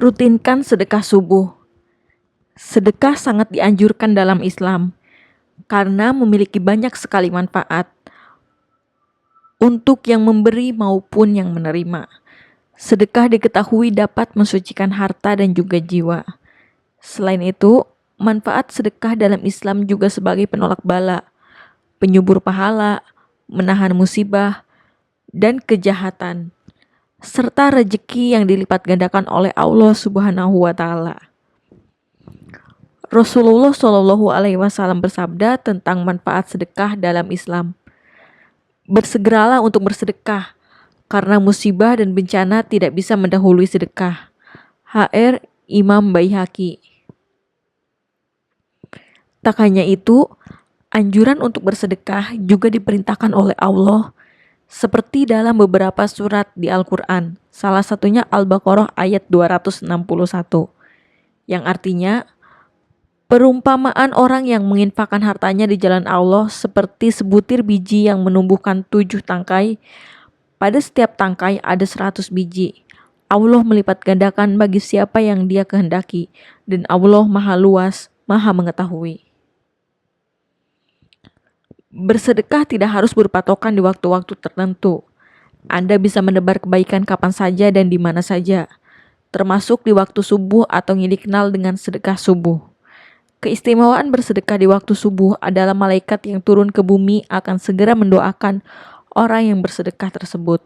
Rutinkan sedekah subuh. Sedekah sangat dianjurkan dalam Islam karena memiliki banyak sekali manfaat untuk yang memberi maupun yang menerima. Sedekah diketahui dapat mensucikan harta dan juga jiwa. Selain itu, manfaat sedekah dalam Islam juga sebagai penolak bala, penyubur pahala, menahan musibah, dan kejahatan, serta rezeki yang dilipat gandakan oleh Allah Subhanahu wa Ta'ala. Rasulullah Shallallahu Alaihi Wasallam bersabda tentang manfaat sedekah dalam Islam. Bersegeralah untuk bersedekah, karena musibah dan bencana tidak bisa mendahului sedekah. HR Imam Baihaqi. Tak hanya itu, anjuran untuk bersedekah juga diperintahkan oleh Allah, seperti dalam beberapa surat di Al-Quran, salah satunya Al-Baqarah ayat 261, yang artinya, perumpamaan orang yang menginfakkan hartanya di jalan Allah seperti sebutir biji yang menumbuhkan 7 tangkai. Pada setiap tangkai ada 100 biji. Allah melipat gandakan bagi siapa yang Dia kehendaki, dan Allah Maha Luas, Maha Mengetahui. Bersedekah tidak harus berpatokan di waktu-waktu tertentu. Anda bisa menebar kebaikan kapan saja dan di mana saja, termasuk di waktu subuh atau yang dikenal dengan sedekah subuh. Keistimewaan bersedekah di waktu subuh adalah malaikat yang turun ke bumi akan segera mendoakan orang yang bersedekah tersebut.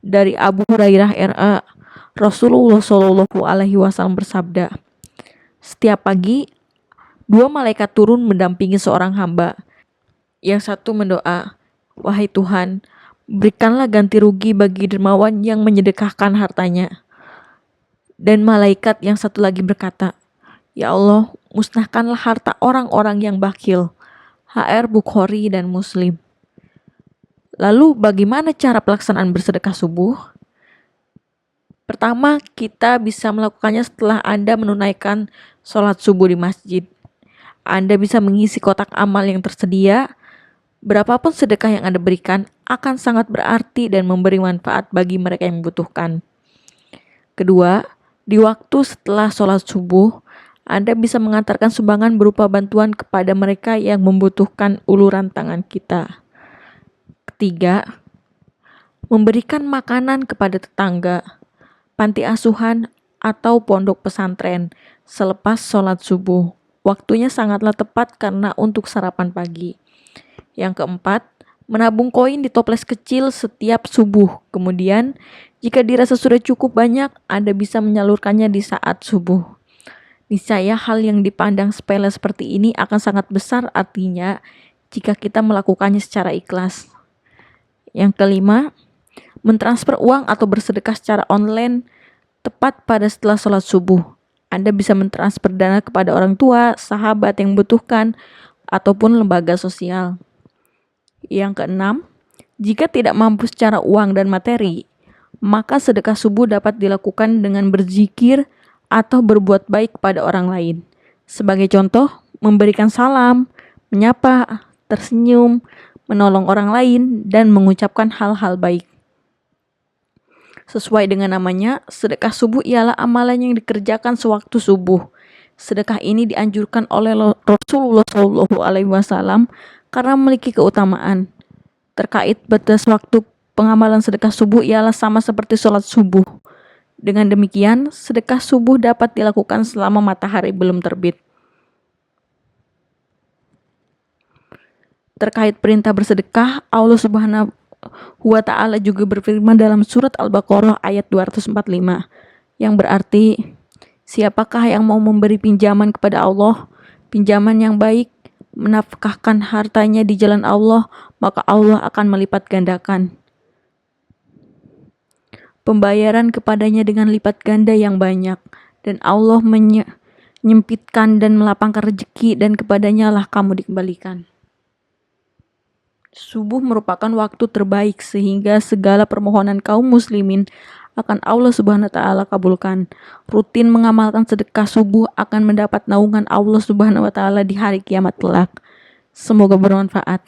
Dari Abu Hurairah RA, Rasulullah Shallallahu Alaihi Wasallam bersabda, setiap pagi 2 malaikat turun mendampingi seorang hamba. Yang satu mendoa, wahai Tuhan, berikanlah ganti rugi bagi dermawan yang menyedekahkan hartanya. Dan malaikat yang satu lagi berkata, ya Allah, musnahkanlah harta orang-orang yang bakhil. HR Bukhari dan Muslim. Lalu bagaimana cara pelaksanaan bersedekah subuh? Pertama, kita bisa melakukannya setelah Anda menunaikan sholat subuh di masjid. Anda bisa mengisi kotak amal yang tersedia. Berapapun sedekah yang Anda berikan akan sangat berarti dan memberi manfaat bagi mereka yang membutuhkan. Kedua, di waktu setelah sholat subuh, Anda bisa mengantarkan sumbangan berupa bantuan kepada mereka yang membutuhkan uluran tangan kita. Ketiga, memberikan makanan kepada tetangga, panti asuhan, atau pondok pesantren selepas sholat subuh. Waktunya sangatlah tepat karena untuk sarapan pagi. Yang keempat, menabung koin di toples kecil setiap subuh. Kemudian, jika dirasa sudah cukup banyak, Anda bisa menyalurkannya di saat subuh. Niscaya hal yang dipandang sepele seperti ini akan sangat besar artinya jika kita melakukannya secara ikhlas. Yang kelima, mentransfer uang atau bersedekah secara online tepat pada setelah sholat subuh. Anda bisa mentransfer dana kepada orang tua, sahabat yang membutuhkan, ataupun lembaga sosial. Yang keenam, jika tidak mampu secara uang dan materi, maka sedekah subuh dapat dilakukan dengan berzikir atau berbuat baik pada orang lain. Sebagai contoh, memberikan salam, menyapa, tersenyum, menolong orang lain, dan mengucapkan hal-hal baik. Sesuai dengan namanya, sedekah subuh ialah amalan yang dikerjakan sewaktu subuh. Sedekah ini dianjurkan oleh Rasulullah Shallallahu Alaihi Wasallam karena memiliki keutamaan. Terkait batas waktu pengamalan sedekah subuh ialah sama seperti sholat subuh. Dengan demikian, sedekah subuh dapat dilakukan selama matahari belum terbit. Terkait perintah bersedekah, Allah Subhanahu wa Ta'ala juga berfirman dalam surat Al-Baqarah ayat 245, yang berarti, siapakah yang mau memberi pinjaman kepada Allah, pinjaman yang baik, menafkahkan hartanya di jalan Allah, maka Allah akan melipat gandakan pembayaran kepadanya dengan lipat ganda yang banyak, dan Allah menyempitkan dan melapangkan rezeki, dan kepadanya lah kamu dikembalikan. Subuh merupakan waktu terbaik sehingga segala permohonan kaum muslimin akan Allah Subhanahu wa Ta'ala kabulkan. Rutin mengamalkan sedekah subuh akan mendapat naungan Allah Subhanahu wa Ta'ala di hari kiamat kelak. Semoga bermanfaat.